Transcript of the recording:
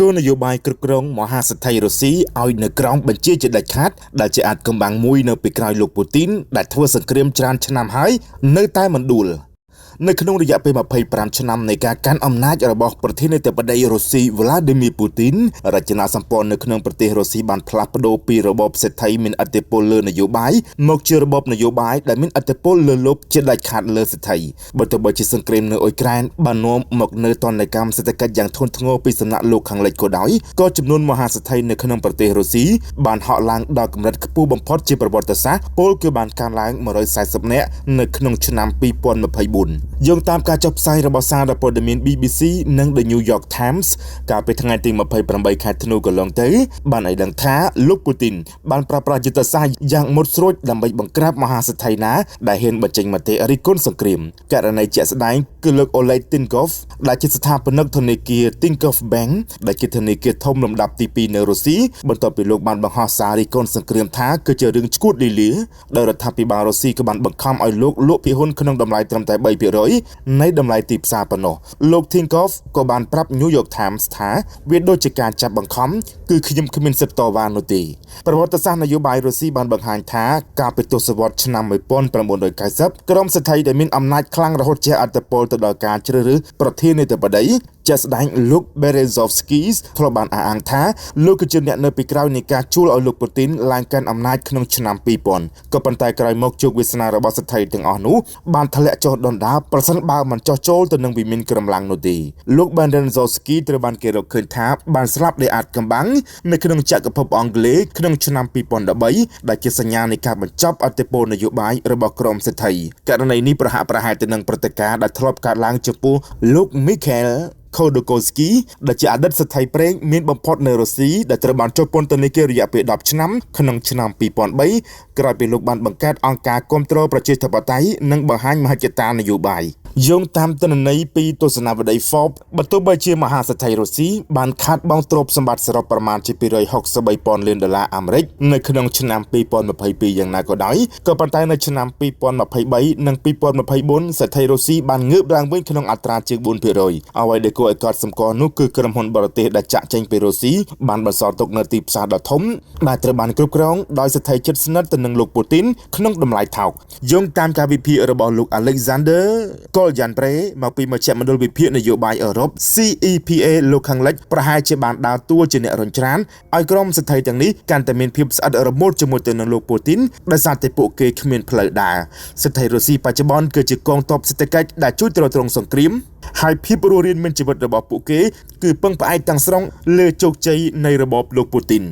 គោលនយោបាយគ្រប់គ្រងមហាសទ្ធិរុស្ស៊ីឲ្យនៅក្រោមបញ្ជាជាដាច់ខាតដែលជាអាចកំបាំងមួយនៅពីក្រោយលោកពូទីនដែលធ្វើសង្គ្រាមច្រើនឆ្នាំហើយនៅតែមិនដួលនៅក្នុងរយៈពេល25ឆ្នាំនៃការកាន់អំណាចរបស់ប្រធានាធិបតីរុស្ស៊ី Vladimir Putin រចនាសម្ព័ន្ធនៅក្នុងប្រទេសរុស្ស៊ីបានផ្លាស់ប្ដូរពីរបបសេដ្ឋីមានឥទ្ធិពលលើនយោបាយមកជារបបនយោបាយដែលមានឥទ្ធិពលលើលោកជាដាច់ខាតលើសេដ្ឋីបើទោះបីជាសង្គ្រាមនៅអ៊ុយក្រែនបាននាំមកនូវទណ្ឌកម្មសេដ្ឋកិច្ចយ៉ាងធ្ងន់ធ្ងរពីសំណាក់លោកខាងលិចក៏ដោយក៏ចំនួនមហាសេដ្ឋីនៅក្នុងប្រទេសរុស្ស៊ីបានហក់ឡើងដល់កម្រិតខ្ពស់បំផុតជាប្រវត្តិសាស្ត្រពលគឺបានកើនឡើង140នាក់នៅក្នុងឆ្នាំ2024យោងតាមការចុះផ្សាយរបស់សារព័ត៌មាន BBC និង The New York Times កាលពីថ្ងៃទី28ខែធ្នូកន្លងទៅបានឲ្យដឹងថាលោកពូទីនបានប្រើប្រាស់យុទ្ធសាស្ត្រយ៉ាងមុតស្រួចដើម្បីបង្ក្រាបមហាសេដ្ឋីណាដែលហ៊ានបញ្ចេញមតិរិះគន់សង្គ្រាមករណីជាក់ស្ដែងគឺលោក Oleg Tinkov ដែលជាស្ថាបនិកធនាគារ Tinkoff Bank ដែលជាធនាគារធំលំដាប់ទី2នៅរុស្ស៊ីបន្ទាប់ពីលោកបានបង្ហោះសាររិះគន់សង្គ្រាមថាគឺជារឿងឈួតលីលាដោយរដ្ឋាភិបាលរុស្ស៊ីក៏បានបង្ខំឲ្យលោកលក់ភាគហ៊ុនក្នុងតម្លៃត្រឹមតែ 3% នៃតម្លៃទីផ្សារប៉ុណ្ណោះលោក Tinkov ក៏បានប្រាប់ New York Times ថាវាដូចជាការចាប់បង្ខំគឺខ្ញុំគ្មានសិទ្ធិតវ៉ានោះទេប្រវត្តិសាស្ត្រនយោបាយរុស្ស៊ីបានបង្ហាញថាកាលពីទសវត្សរ៍ឆ្នាំ1990ក្រុមសេដ្ឋីដែលមានអំណាចខ្លាំងរហូតជាអត្តពលទៅដល់ការជ្រើសរើសប្រធានាធិបតីជាស្ដែងលោក Berezovsky ធ្លាប់បានអះអាងថាលោកគឺជាអ្នកនៅពីក្រោយនៃការជួលឲ្យលោកពូទីនឡើងកាន់អំណាចក្នុងឆ្នាំ2000ក៏ប៉ុន្តែក្រោយមកជោគវាសនារបស់សេដ្ឋីទាំងអស់នោះបានធ្លាក់ចុះដុនដាបប្រសិនបើមិនចុះចូលទៅនឹងវិមានក្រំឡាំងនោះទេលោក Berezovsky ត្រូវបានគេរកឃើញថាបានស្លាប់ដោយអាចកំបាំងនៅក្នុងចក្រភពអង់គ្លេសក្នុងឆ្នាំ2013ដែលជាសញ្ញានៃការបញ្ចប់អធិបតេយ្យនយោបាយរបស់ក្រុមសេដ្ឋីករណីនេះប្រហាក់ប្រហែលទៅនឹងព្រឹត្តិការណ៍ដែលធ្លាប់កើតឡើងចំពោះលោក Mikhail Khodorkovsky ដែលជាអតីតសេដ្ឋីប្រេងមានបំផុតនៅរុស្ស៊ីដែលត្រូវបានជាប់ពន្ធនាគាររយៈពេល10ឆ្នាំក្នុងឆ្នាំ2003ក្រោយពីលោកបានបង្កើតអង្គការគាំទ្រប្រជាធិបតេយ្យនិងបង្ហាញមហិច្ឆតានយោបាយយោងតាមទិន្នន័យពីទស្សនវិស័យ Forbes បើទោះបីជាមហាសេដ្ឋីរុស្ស៊ីបានខាតបង់ទ្រព្យសម្បត្តិសរុបប្រមាណជា$263លានអាមេរិកនៅក្នុងឆ្នាំ2022យ៉ាងណាក៏ដោយក៏ប៉ុន្តែនៅឆ្នាំ2023និង2024សេដ្ឋីរុស្ស៊ីបានងើបឡើងវិញក្នុងអត្រាជាង 4% អ្វីដែលគួរឲ្យកត់សម្គាល់នោះគឺក្រុមហ៊ុនបរទេសដែលចាក់ចេញពីរុស្ស៊ីបានបន្សល់ទុកនៅទីផ្សារដ៏ធំដែលត្រូវបានគ្រប់គ្រងដោយសេដ្ឋីជិតស្និទ្ធទៅនឹងលោកពូទីនក្នុងតម្លៃថោកយោងតាមការវិភាគរបស់លោក Alexander Kolyanpre មកពីមជ្ឈមណ្ឌលវិភាគនយោបាយអឺរ៉ុប CEPA លោកខាងលិចប្រហែលជាបានដើរតួជាអ្នករុញច្រានឲ្យក្រុមសេដ្ឋីទាំងនេះកាន់តែមានភាពស្អិតរមួតជាមួយទៅនឹងលោកពូទីនដោយសារតែពួកគេគ្មានផ្លូវដើរសេដ្ឋីរុស្ស៊ីបច្ចុប្បន្នគឺជាកងទ័ពសេដ្ឋកិច្ចដែលជួយទ្រទ្រង់សង្គ្រាមហើយភាពរស់រានមានជីវិតរបស់ពួកគេគឺពឹងផ្អែកទាំងស្រុងលើជោគជ័យនៃរបបលោកពូទីន